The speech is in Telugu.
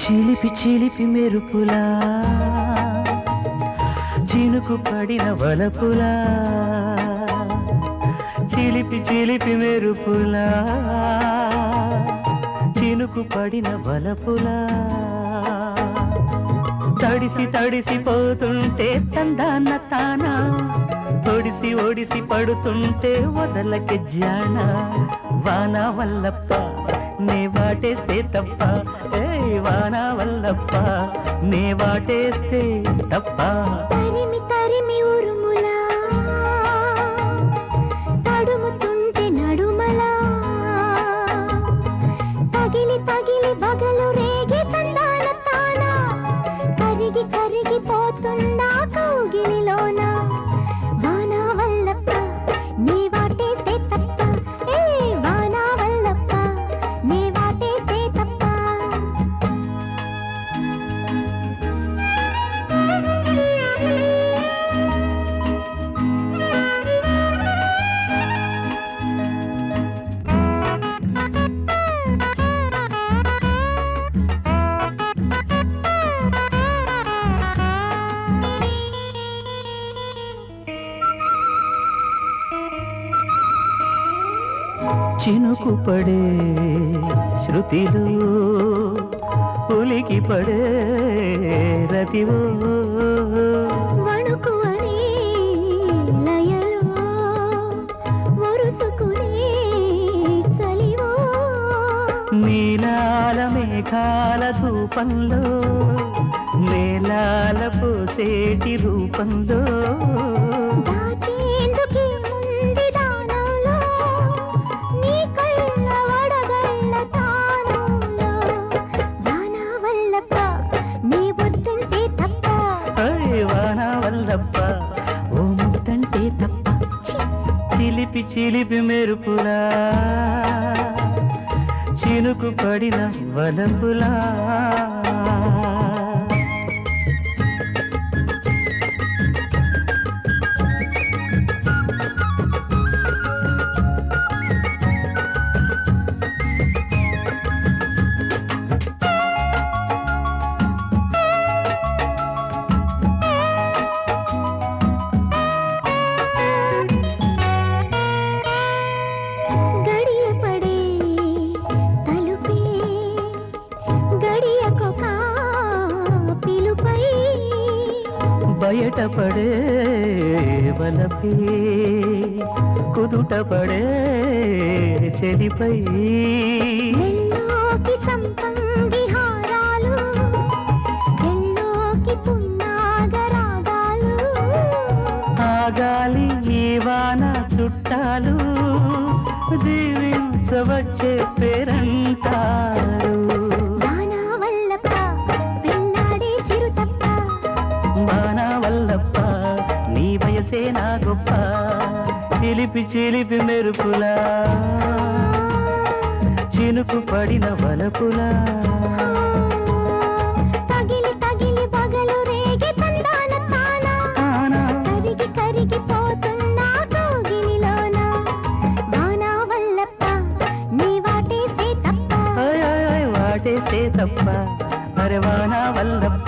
చిలిపి చిలిపి మెరుపులా చినుకు పడిన వలపులా చిలిపి చిలిపి మెరుపులా చినుకు పడిన వలపులా తడిసి తడిసిపోతుంటే తందాన తానా ఒడిసి ఒడిసి పడుతుంటే వదలకి జాన వాన వల్లప్ప నే వాటేస్తే తప్ప ఏ వాన వల్లప్ప నే వాటేస్తే తప్ప తరిమి తరిమి ఉరుములా తడుముతుంటే నడుమలా తగిలి తగిలి బగలు రేగి తందాన తానా కరిగి కరిగిపోతుందా కౌగిలిలోన వాన వల్లప్ప నీ వాటేస్తే తప్ప ఏ వాన వల్లప్ప నీ వాటేస్తే తప్ప చినుకు పడే శృతిలో ఉలికి పడే రతివో వణుకు అనే లయలో వరుసుకునే చలివో నీలాల మేఘాల ధూపంలో నేలాల పోసేటి రూపంలో దాచేందుకే ముంది దానంలో నీ కళ్ళ వడగళ్ళ తానంలో వాన వల్లప్ప నీ వద్దంటే తప్ప వాన వల్లప్ప ఓ ముద్దంటే తప్ప చిలిపి చిలిపి మెరుపులా చినుకు పడిన వలపులా గడియ పడే తలుపే గడియకొక పిలుపై బయటపడే వలపే కుదుటపడే చెలిపై ఎల్లోకి సంపంగి హారాలు ఎల్లోకి పున్నాగరాగాలు ఆగాలి ఈ వాన చుట్టాలు దీవించవచ్చే పేరంటారు వాన వల్లప్ప పెన్నాడే చిరుతప్ప వాన వల్లప్ప నీ వయసే నా గొప్ప చిలిపి చిలిపి మెరుపులా చినుకు పడిన వలపులా తగిలి తగిలి పగలు రేగి తందాన తానా కరిగి కరిగిపోతున్నా కౌగిలిలోన వాన వల్లప్ప నీ వాటేస్తే తప్ప వాటేస్తే తప్ప అరే వాన వల్లప్ప